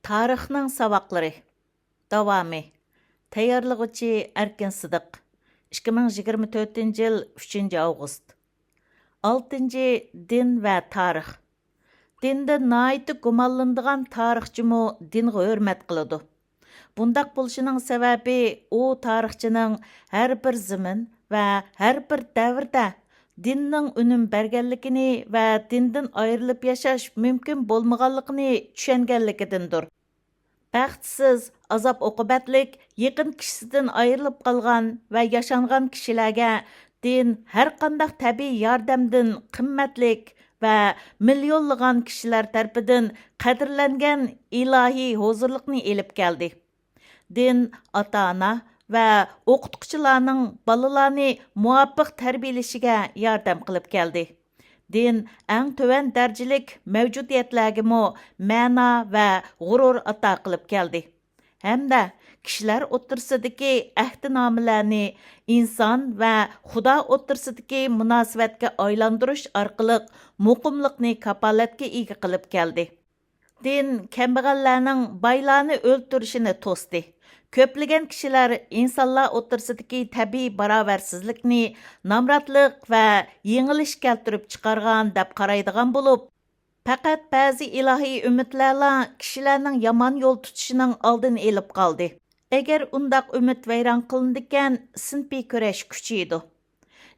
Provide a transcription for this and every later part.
Tarixning savoqlari. Davomi. Tayyorlig'uchi Erkin Sidiq. 2024-yil 3 avgust. 6. Din va tarix. Dinda naiti gumonlanadigan tarixchimu dinga hurmat qiladi. Bundaq bo'lishinin sababi u tarixchining har bir zimin va har bir davrda dinning unum berganligini va dindan ayrilib yashash mumkin bo'lmaganligini tushunganligidandir. Baxtsiz, azob oqibatlik, yaqin kishisidan ayrilib qolgan va yashangan kishilarga din har qanday tabiiy yordamdan qimmatlik va millionlagan kishilar tarafidan qadrlangan ilohiy huzurlikni elib keldi. Din ota-ona va o'qituvchilarning bolalarni muvofiq tarbiyalashiga yordam qilib keldi. Din eng tuvan darajalik mavjudiyatlarga ma'no va g'urur ato qilib keldi. Hamda kishilar o'rtasidagi ahdinomalarni inson va xudo o'rtasidagi munosabatga aylantirish orqali muqimlikni kafolatga ega qilib keldi. Din kambag'allarning boylarni o'ltirishini to'sdi. Ko'plagan kishilar insonlar o'rtasidagi tabiiy barobarsizlikni nomrodlik va yengilish keltirib chiqargan deb qaraydigan bo'lib, faqat ba'zi ilohiy umidlarla kishilarning yomon yo'l tutishining oldini olib qoldi. Agar undaq umid vayron qilindikan, sinfiy kurash kuchaydi.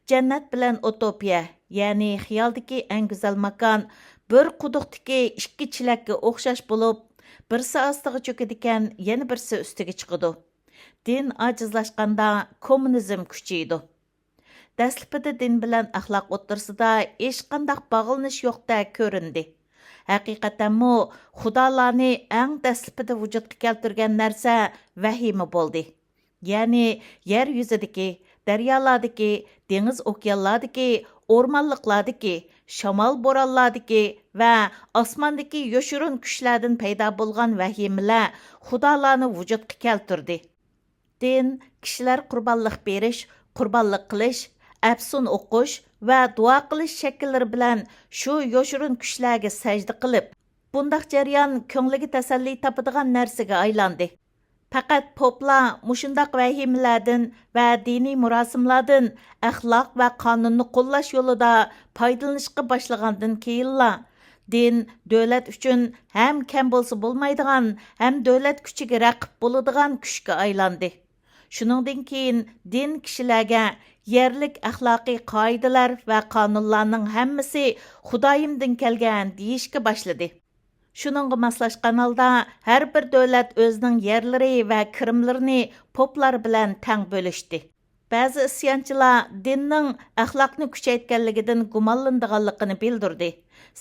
Jannat bilan utopiya, ya'ni xiyaldagi eng go'zal makon bir quduqdagi ikki chilakka o'xshash bo'lib, birsi ostiga cho'kadigan, yana birsi ustiga chiqadi. Din ojizlashganda kommunizm kuchaydi. Dastlabida din bilan axloq o'rtasida hech qanday bog'lanish yo'qdek ko'rindi. Haqiqatanmi xudolarni eng dastlabida vujudga keltirgan narsa vahima bo'ldi. Ya'ni yer yuzidagi, daryolardagi, dengiz okeanlardagi, o'rmonliqlardagi, shamol bo'ronlardagi va osmondagi yoshurun kuchlardan paydo bo'lgan vahimalar xudolarni vujudga keltirdi. Din kishilar qurbonlik berish, qurbonlik qilish, afsun o'qish va duo qilish shakllari bilan shu yoshurun kuchlarga sajda qilib, bundaq jarayon ko'ngliga tasalli topadigan narsaga aylandi. Faqat poplar mushundaq vahimalardan va diniy murosimlardan axloq va qonunni qo'llash yo'lida foydalanishga boshlagandan keyinla din davlat uchun ham kam bo'lsa bo'lmaydigan, ham davlat kuchiga raqib bo'ladigan kuchga aylandi. Shuningdan keyin din kishilarga yerlik axloqiy qoidalar va qonunlarning hammasi Xudoyimdan kelgan deyishga boshladi. Shuningga moslashgan holda har bir davlat o'zining yerlari va kirimlarini poplar bilan teng bo'lishdi. Ba'zi isyonchilar dinning axloqni kuchaytganligidan gumonlanadiganligini bildirdi.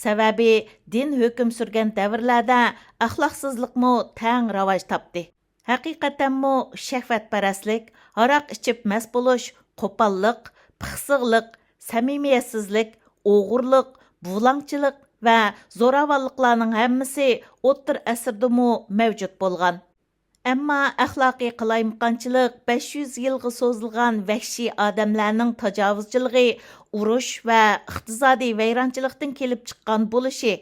Sababi din hukm surgan davrlarda axloqsizlikmi teng rivoj topdi. Haqiqatanmi shahvatparastlik, aroq ichib mast bo'lish, qo'pollik, pixsiqlik, samimiyatsizlik, o'g'irlik, bulangchilik va zo'ravonliklarning hammasi o'ttir asrdimi mavjud bo'lgan. Ammo axloqiy qalaymaqonchilik 500 yilga so'zilgan vahshiy odamlarning tajovuzchiligi, urush va iqtisodiy vayronchilikdan kelib chiqqan bo'lishi,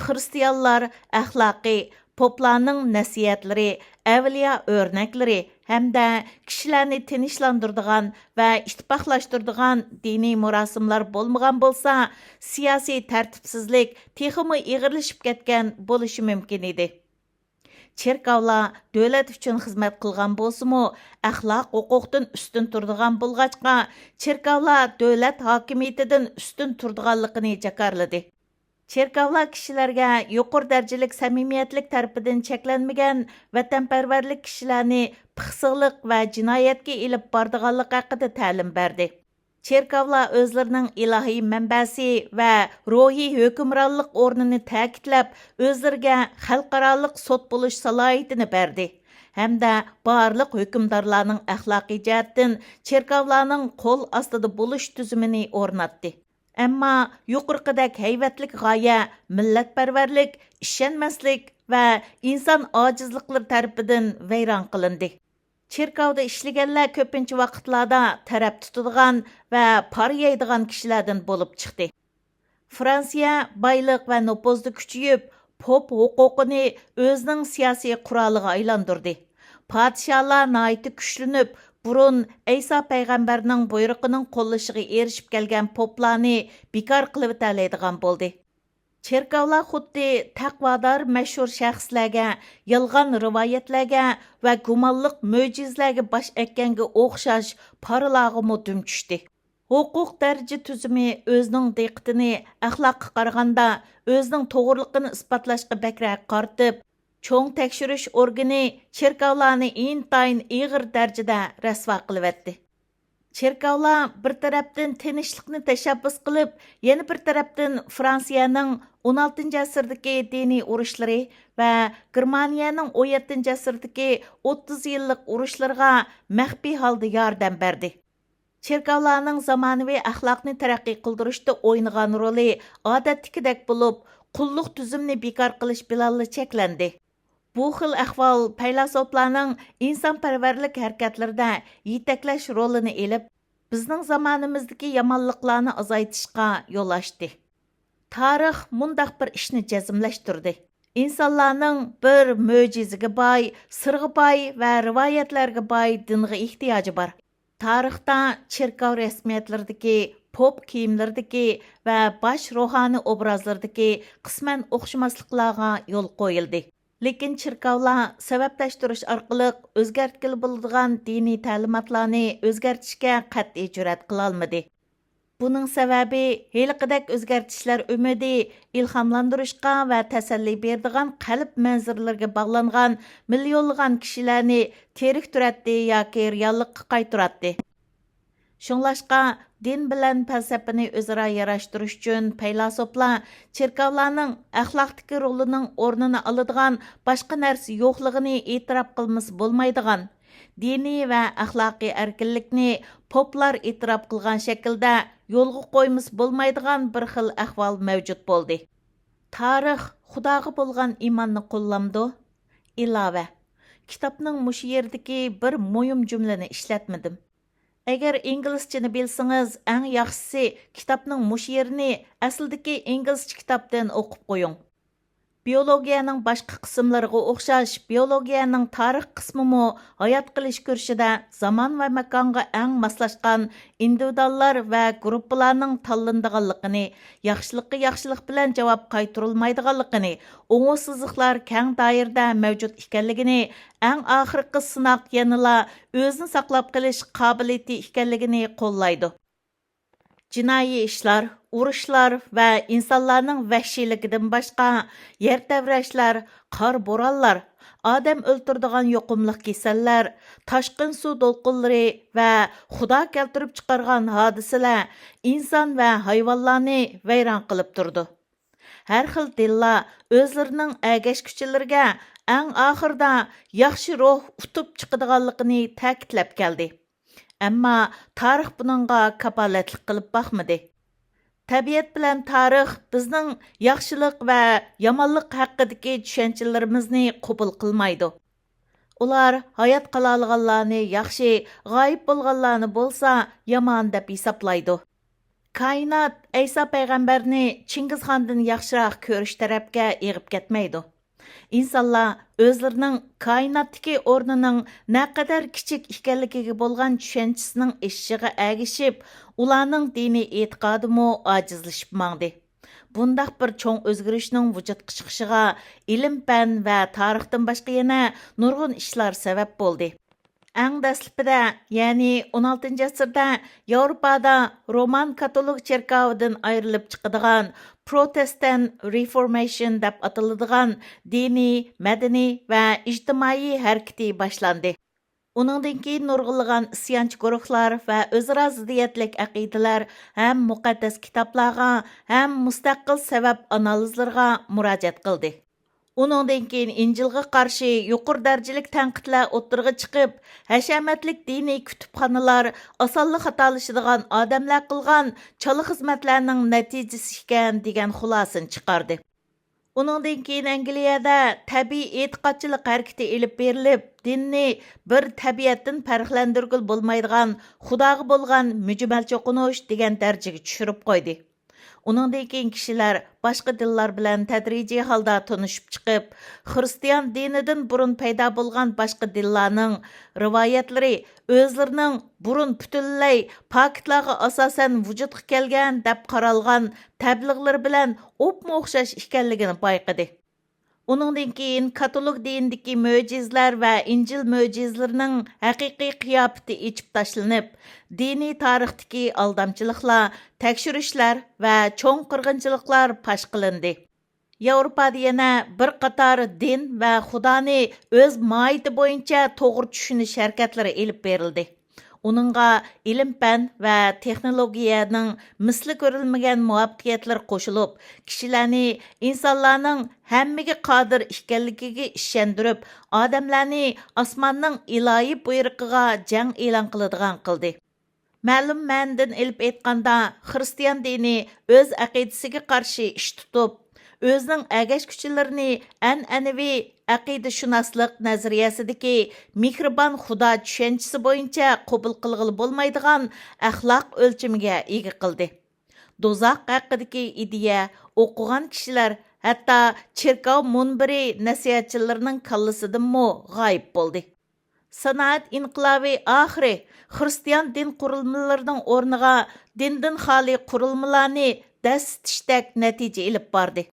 xristianlar axloqiy poplarning nasihatlari, avliyo o'rnaklari hamda kishilarni tinchlantiradigan va ittifoqlashtiradigan diniy murosimlar bo'lmagan bo'lsa, siyosiy tartibsizlik texmi ig'irlashib ketgan bo'lishi mumkin edi. Cherkovlar davlat uchun xizmat qilgan bo'lsa-mu, axloq huquqdan ustun turadigan bo'lg'achqa, cherkovlar davlat hokimiyatidan ustun turadiganligini jakarladi. Cherkovlar kishilarga yuqori darajalik samimiyatlik tarafidan cheklanmagan vatanparvarlik kishilarni pixsiqlik va jinoyatga ilib bordiganlik haqida ta'lim berdi. Cherkovlar o'zlarining ilohiy manbasi va ruhiy hukmronlik o'rnini ta'kidlab, o'zlariga xalqaroliq sud bo'lish salohiyatini berdi. Hamda barliq hukmdorlarning axloqiy jihatdan cherkovlarning qo'l ostida bo'lish tuzumini o'rnatdi. Ammo yuqorqidek hayvatlik g'oya, millatparvarlik, ishonmaslik va inson ojizliklari tarafidan vayron qilindi. Cherkovda ishlaganlar ko'pincha vaqtlarda taraf tutadigan va par yeydigan kishilardan bo'lib chiqdi. Fransiya boyliq va nopozda kuchayib, Pop huquqini özünün siyasi quralığa aylandırdı. Padişahlar naiti güçlünüp, burun İsa peygamberinin buyruğunun qollışığı erişip gelgen poplarni bekar qılıp ötələydigan boldu. Çerkavlar xuddi taqvadar məşhur şəxslərə, yalğan rivayətlərə və gumanlıq möcüzlərə baş əkkəngə oxşaş parılağımı dümküşdü. Huquq dərəcə tüzümü özünün diqqətini əxlaqqa qaraganda özünün toğırlığını isbatlaşqa bəkrak qartıb, çoğ təkşürüş organi çerkavlarni intayın iğir dərəcədə rəsva qılıvetdi. Çerkavlar bir tərəfdən tinchlikni təşəbbüs qılıb, yana bir tərəfdən Fransiyaның 16-cı əsrdəki dini urushlari və Germaniyaның 17-ci əsrdəki 30 yillik urushlariga məxfi halda yordam berdi. Çerkavlarning zamonaviy axloqni taraqqiy qildirishda o'ynagan roli odatdagidek bo'lib, qulluq tuzumni bekor qilish bilan cheklandi. Bu xil ahvol faylasuflarning insonparvarlik harakatlarida yetaklash rolini elib, bizning zamonimizdagi yomonliklarni azaytishga yo'l ochdi. Tarix mundaq bir ishni jazmlashtirdi. İnsanlarning bir mo'jizaga boy, sirg'i boy va rivoyatlarga boy dinga ehtiyoji bor. Tarixda cherkov rasmiyatlaridagi, pop kiyimlaridagi va bosh ruhoniy obrazlardagi qisman o'xshamasliklarga yo'l qo'yildi. Lekin cherkovlar sabablashtirish orqali o'zgartkili bo'ladigan diniy ta'limotlarni o'zgartishga qat'iy jur'at qila olmadi. Buning sababi heliqidek o'zgartishlar umidi ilhomlantirishga va tasalli beradigan qalb manzirlarga bog'langan millionlagan kishilarni teriktiratdi yoki reallikqa qaytaratdi. Shunglashqa din bilan falsafani o'zaro yarashtirish uchun faylasuflar cherkovlarning axloqdagi rolining o'rnini oladigan boshqa narsa yo'qligini e'tirof qilmasa bo'lmaydigan, diniy va axloqiy erkinlikni poplar e'tirof qilgan shaklda yo'lga qo'ymasa bo'lmaydigan bir xil ahvol mavjud bo'ldi. Tarix Xudoga bo'lgan iymonni qo'llamdi. Ilova. Kitobning mush yerdagi bir muhim jumlani ishlatmadim. Agar inglizchani bilsangiz, eng yaxshisi kitobning mush yerini aslidagi inglizcha kitobdan o'qib qo'ying. Biologiyaning boshqa qismlariga o'xshash, biologiyaning tarix qismimi hayot qilish kurshida zamon va makonga eng moslashgan individuallar va gruppalarning tanlandiganligini, yaxshilik bilan javob qaytarilmaydiganligini, o'ng'ussizliklar keng doirada mavjud ekanligini, eng oxirgi sinoq yanala o'zini saqlab qilish qobiliyati ekanligini qo'llaydi. Jinoiy ishlar, urushlar va insonlarning vahshiyligidan boshqa yer tavrashlar, qor bo'ronlar, odam o'ltiradigan yoqimliq kasallar, toshqin suv to'lqinlari va Xudo keltirib chiqargan hodisalar inson va hayvonlarni vayron qilib turdi. Har xil dinlar o'zlarining agash kuchlariga eng oxirida yaxshi ruh utib chiqadiganligini ta'kidlab keldi. Әмма тарих buningga kapolatlik qilib baxmadi. Tabiat bilan tarix bizning yaxshilik va yomonlik haqidagi tushunchalarimizni qabul qilmaydi. Ular hayot qilolganlarni yaxshi, g'oyib bo'lganlarni bo'lsa yomon deb hisoblaydi. Koinot İsa payg'ambarni Chingizxondan yaxshiroq ko'rish tarafga egib ketmaydi. İnsanlar özlərinin kainatdakı o'rnining naqadar kichik ekanligiga bo'lgan tushunchisinin eshishiga ergishib, ularning diniy e'tiqodimi ojizlashib mangdi. Bundaq bir cho'ng o'zgarishning vujudga chiqishiga ilm-fan va tarixdan boshqa yana nurg'un ishlar sabab bo'ldi. Eng dastlabida, ya'ni 16-cı asrda Yevropada Roman katolik cherkovidan ayrilib chiqadigan Protestant Reformation deb ataladigan diniy, madaniy va ijtimoiy harakati boshlandi. Uningdan keyin nurg'unlagan isyonchi guruhlar va o'zaro ziddiyatlik aqidalar ham muqaddas kitoblarga, ham mustaqil sabab analizlarga murojaat qildi. Uningdan keyin Injilga qarshi yuqori darajalik tanqidlar o'tirg'i chiqib, hashamatlik diniy kutubxonalar osonlik xatolashadigan odamlar qilgan chala xizmatlarning natijasi ekan degan xulosani chiqardi. Uningdan keyin Angliyada tabiiy e'tiqodchilik harakati elib berilib, dinni bir tabiatdan farqlantirgul bo'lmaydigan Xudoga bo'lgan mujmal cho'qinish degan darajaga tushirib qo'ydi. Uningdan keyin kishilar boshqa dinlar bilan tadrijiy holda tanishib chiqib, xristian dinidan burun paydo bo'lgan boshqa dinlarning rivoyatlari o'zlarining burun butunlay pakitlarga asosan vujudga kelgan deb qaralgan tabliğlar bilan o'pma o'xshash ekanligini payqadi. Uningdan keyin katolik dinidagi mo'jizlar va Injil mo'jizlarining haqiqiy qiyofati echib tashlanib, diniy tarixdagi aldamchiliklar, tekshirishlar va cho'ng qirg'inchiliklar pash qilindi. Yevropada yana bir qator din va Xudoni o'z mohiyati bo'yicha to'g'ri tushunish harakatlari elib berildi. Uningga ilm-fan va texnologiyaning misli ko'rilmagan muvaffaqiyatlar qo'shilib, kishilarni insonlarning hammaga qodir ekanligiga ishontirib, odamlarni osmonning ilohiy buyrug'iga jang e'lon qiladigan qildi. Ma'lum ma'nodan ilib aytganda, xristian dini o'z aqidasiga qarshi ish tutib, o'zining agashkuchilarini an'anaviy aqidashunoslik nazariyasidagi mehribon xudo tushunchasi bo'yicha qabul qilg'ili bo'lmaydigan axloq o'lchamiga ega qildi. Do'zax haqidagi ideya o'qigan kishilar hatto cherkov munbiri nasihatchilarining kallasidanmi g'oyib bo'ldi. Sanoat inqilobi oxiri xristian din qurilmalarining o'rniga dindan xoli qurilmalarni dastishdek natija ilib bordi.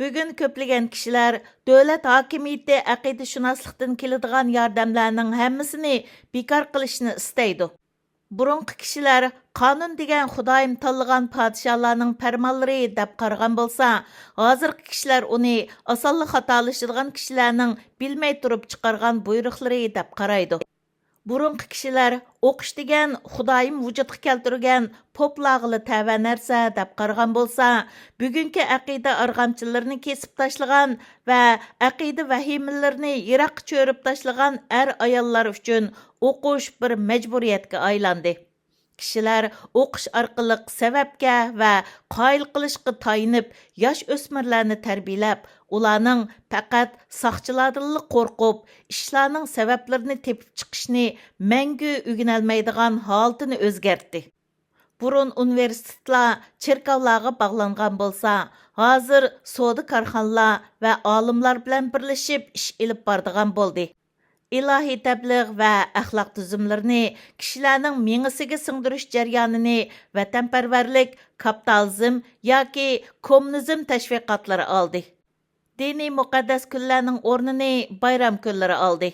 Bugun ko'plagan kishilar davlat hokimiyati aqidashunoslikdan keladigan yordamlarning hammasini bekor qilishni istaydi. Burunqi kishilar qonun degan xudoyim tanlagan podshohlarning farmonlari deb qaragan bo'lsa, hozirgi kishilar uni osonlik xatolashadigan kishilarning bilmay turib chiqargan buyruqlari deb qaraydi. Burunqi kishilar o'qish degan xudoyim vujudga keltirgan poplag'ili tava narsa deb qaragan bo'lsa, bugungi aqida arg'amchilarini kesib tashlagan va aqida vahimalarni yiroqqa cho'rib tashlagan ayollar uchun o'qish bir majburiyatga aylandi. Kishilar o'qish orqali sababga va qoyil qilishga tayinib, yosh o'smirlarni tarbiyalab, ularning faqat soqchilardan qo'rqib, ishlarning sabablarini tepib chiqishni mangu o'rganolmaydigan holatini o'zgartdi. Burun universitetlar cherkovlarga bog'langan bo'lsa, hozir savdo korxonalar va olimlar bilan birlashib ish olib boradigan bo'ldi. İlahi təbliğ və əxlaq tüzümlərini, kişilərinin mengisiga singdirish jarayonini vatanparvarlik, kapitalizm yoki kommunizm tashviqotlari oldi. Diniy muqaddas kunlarning o'rnini bayram kunlari oldi.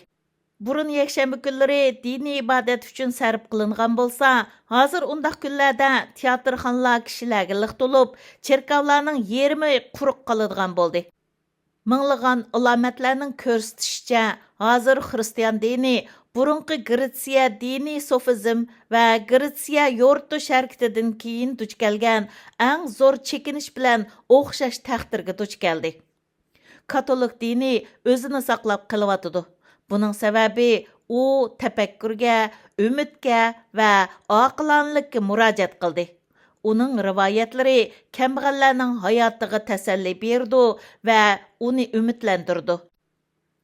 Burun yakshanba kunlari diniy ibodat uchun sarf qilingan bo'lsa, hozir undaq kunlarda teatrxonalar kishilarga liq to'lib, cherkovlarning yerimi quruq qoladigan bo'ldi. Minglagan alomatlarning ko'rsatishicha, hozir xristian dini burunqi Gretsiya diniy sofizm va Gretsiya yo'rtish harakatidan keyin duch kelgan eng zo'r chekinish bilan o'xshash taqdirga duch keldi. Katolik dini o'zini saqlab qilyotidi. Buning sababi u tafakkurga, umidga va oqilonlikka murojaat qildi. Uning rivoyatlari kambag'allarning hayotiga tasalli berdi va uni umidlantirdi.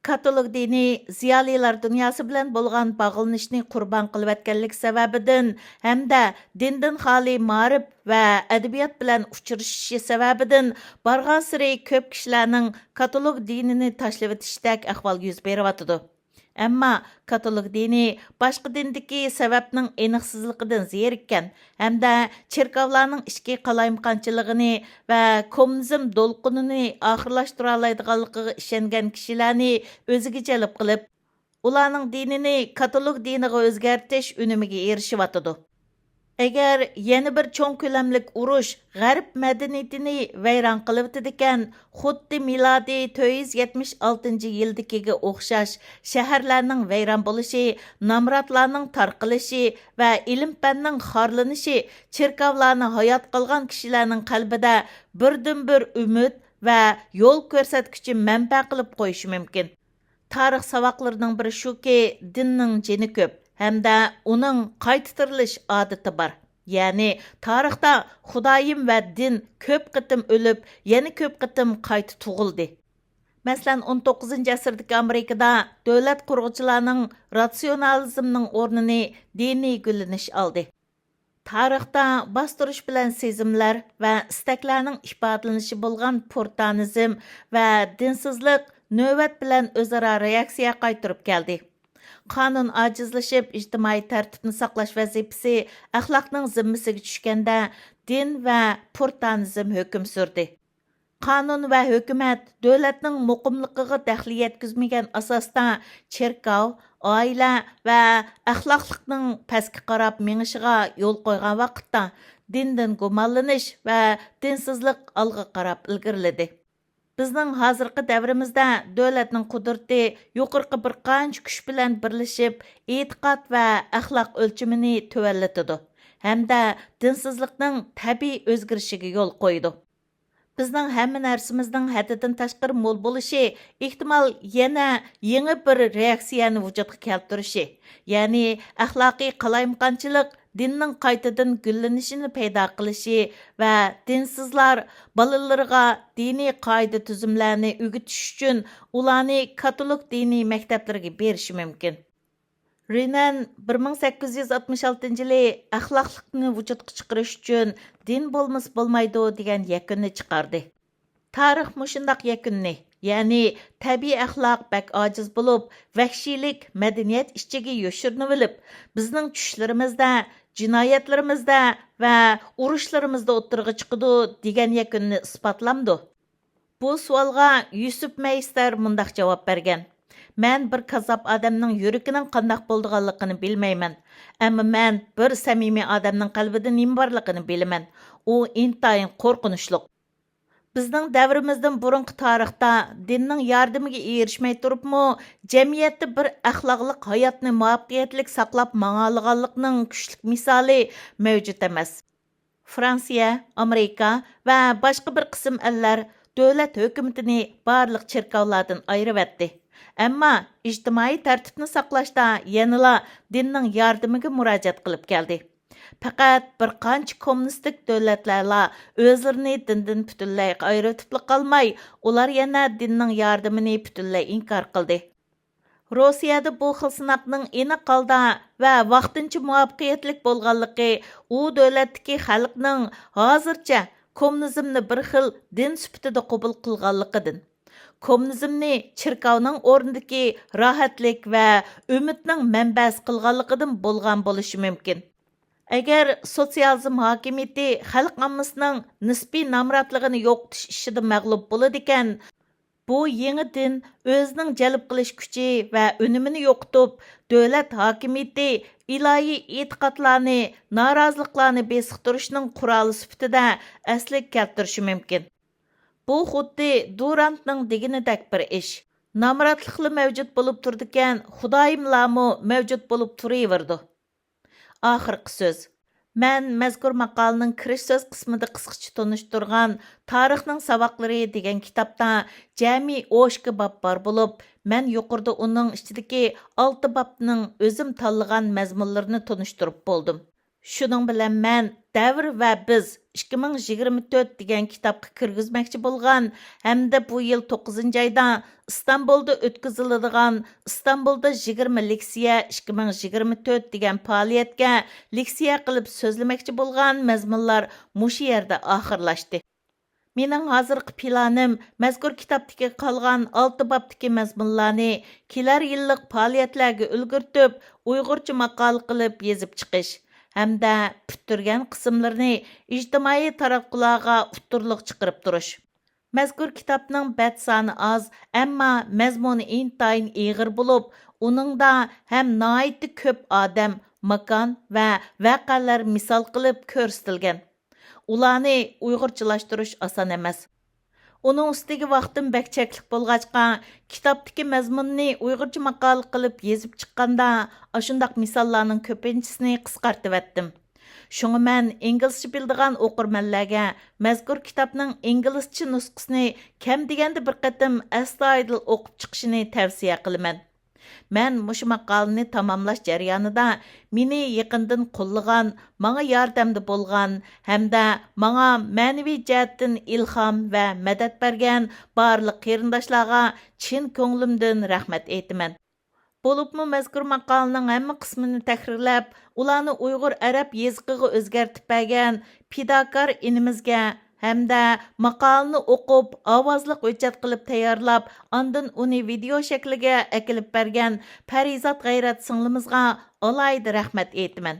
Katolik dini ziyolilar dunyosi bilan bo'lgan bog'lanishni qurbon qilayotganlik sababidan hamda dindan xoli ma'rif va adabiyot bilan uchrashishi sababidan bargan siri ko'p kishilarning katolik dinini tashlab o'tishdek ahvol yuz beryotidi. Ammo katolik dini boshqa dindagi sababning aniqsizligidan zerikkan hamda cherkovlarning ichki qalayimqonchiligini va kommunizm do'lqinini oxirlashtira oladiganligiga ishongan kishilarni o'ziga jalb qilib, ularning dinini katolik diniga o'zgartirish unimiga erishyotidi. Agar yana bir cho'ng ko'lamlik urush g'arb madaniyatini vayron qilibdikan, xuddi milodiy 476-yildagiga o'xshash shaharlarning vayron bo'lishi, namratlarning tarqalishi va ilm-fanning xorlanishi cherkovlarni hayot qilgan kishilarning qalbida birdan-bir umid va yo'l ko'rsatuvchi manba qilib qo'yishi mumkin. Tarix savoqlarining biri shuki, dinning jini ko'p. Hamda uning qayta tirilish odati bor. Ya'ni tarixda xudoyim va din ko'p qitim o'lib, yana ko'p qitim qayta tug'ildi. Masalan, 19-asrdagi Amerikada davlat qurg'uvchilarning ratsionalizmning o'rnini diniy gullanish oldi. Tarixda bastırış bilan sezimlər və istaklarning ifodalanishi bo'lgan purtanizm və dinsizlik növbət bilan o'zaro reaksiya qaytarib keldi. Qonun ajizlashib, ijtimoiy tartibni saqlash vazifasi axloqning zimmasiga tushganda din və purtanizm hukm surdi. Qonun və hökumət dövlətning muqimligiga daxli yetkizmagan asosda cherkov, oila və axloqlikning pastga qarab menishiga yo'l qo'ygan vaqtda dindan gumonlanish və dinsizlik alga qarab ilgariladi. Bizning hozirgi davrimizda davlatning qudrati yuqorqi bir qancha kuch bilan birlashib, e'tiqod va axloq o'lchimini tuvallatadi hamda dinsizlikning tabiiy o'zgarishiga yo'l qo'ydi. Bizning hamma narsamizning haddidan tashqari mo'l bo'lishi ehtimol yana yangi bir reaksiyani vujudga keltirishi, ya'ni axloqiy qalaymaqonchilik dinning qaytadan gullanishini paydo qilishi va dinsizlar bolalariga diniy qoida tuzumlarni o'rgatish uchun ularni katolik diniy maktablariga berishi mumkin. Renan 1866-yili axloqlikni vujudga chiqarish uchun din bo'lmas bo'lmaydi degan yakunni chiqardi. Tarix mushundaq yakunni, ya'ni tabiiy axloq bak ojiz bo'lib, vahshiylik madaniyat ichiga yoshirinib olib, bizning tushlarimizda, jinoyatlarimizda va urushlarimizda o'tirg'i chiqadi degan yakunni isbotlamdi. Bu savolga Yusuf Meyster mundaq javob bergan. Mən bir kazap adamның yürəkinin qandaq bolduğanlığını bilməyəm. Amma mən bir səmimi adamның qalbida nima barlığını biləmən. O intayın qorxunuşluq. Bizning davrimizdan burunqi tarixda dinning yordamiga erishmay turibmi, jamiyatda bir axloqliq hayotni muvaffaqiyatli saqlab mang'alganlikning kuchli misoli mavjud emas. Fransiya, Amerika va boshqa bir qism ellar davlat hukumatini barliq cherkovlardan ayirib etdi. Әмма ijtimoiy tartibni saqlashda yanıla dinning yordamiga murojaat qilib keldi. Faqat bir qancha kommunistik davlatlarla o'zlarini dindan butunlay ayirib qolmay, ular yana dinning yordamini butunlay inkor qildi. Rossiyada bu xil sinoqning aniq holda va vaqtincha muvaffaqiyatli bo'lganligi u davlatdagi xalqning hozircha kommunizmni bir xil din sifatida qabul qilganligidan. Kommunizmni chirkovning o'rnidagi rohatlik va umidning manbasi qilganligidan bo'lgan bo'lishi mumkin. Agar sotsializm hokimiyati xalq ommasining nisbiy nomrodligini yo'qotish ishida mag'lub bo'ladi ekan, bu yangi din o'zining jalb qilish kuchi va unumini yo'qotib, davlat hokimiyati ilohiy e'tiqodlarni, noroziliklarni besiqtirishning quroli sifatida asliga keltirishi mumkin. Bu xuddi Durantning deganidek bir ish. Nomrodliklar mavjud bo'lib turdikan, Xudoyimlarmi mavjud bo'lib turaverdi. Oxirgi so'z. Mən mazkur maqolaning kirish so'z qismida qisqacha tunishtirgan Tarixning saboqlari degan kitobda jami 12 bob bor bo'lib, mən yuqorida uning ichidagi 6 bobning o'zim tanlagan mazmunlarini tunishtirib bo'ldim. Shuning bilan mən Davr va biz 2024 degan kitobga kirgizmoqchi bo'lgan hamda bu yil 9-oyda İstanbulda o'tkaziladigan İstanbulda 20 leksiya 2024 degan faoliyatga leksiya qilib so'zlamoqchi bo'lgan mazmunlar mushu yerda oxirlashdi. Mening hozirgi planim mazkur kitobdagi qolgan 6 bobdagi mazmunlarni kelar yillik faoliyatlarga ulgurtib, Uyg'urcha maqola qilib yozib chiqish hamda puturgan qismlarini ijtimoiy taratqularga uturliq chiqarib turish. Mazkur kitobning bad soni oz, ammo mazmuni intayin ig'ir bo'lib, uningda ham nihoyatda ko'p odam, makon va voqealar misol qilib ko'rsatilgan. Ularni uyg'urchalashtirish oson emas. Onun ustiga vaqtim bak cheklik bo'lg'achqa, kitobdagi mazmunni uyg'urcha maqola qilib yozib chiqqanda, ashundaq misollarning ko'pinchisini qisqartib etdim. Shunga men inglizcha bildigan o'qirmanlarga mazkur kitobning inglizcha nusxasini kam deganda bir qatim astoydil o'qib chiqishini tavsiya qilaman. Mən mushu maqolani tamamlash jarayonida meni yaqindan qo'llagan, menga yordamda bo'lgan hamda menga ma'naviy jihatdan ilhom va madad bergan barliq qarindoshlarga chin ko'nglimdan rahmat aytaman. Bo'lubmu mazkur maqolaning hamma qismini tahrirlab, ularni Uyg'ur arab yeziqiga o'zgartib bergan fidokor inimizga hamda maqolani o'qib, ovozliq hujjat qilib tayyorlab, ondan uni video shakliga akilib bergan Parizat G'ayrat singlimizga alohida rahmat aytaman.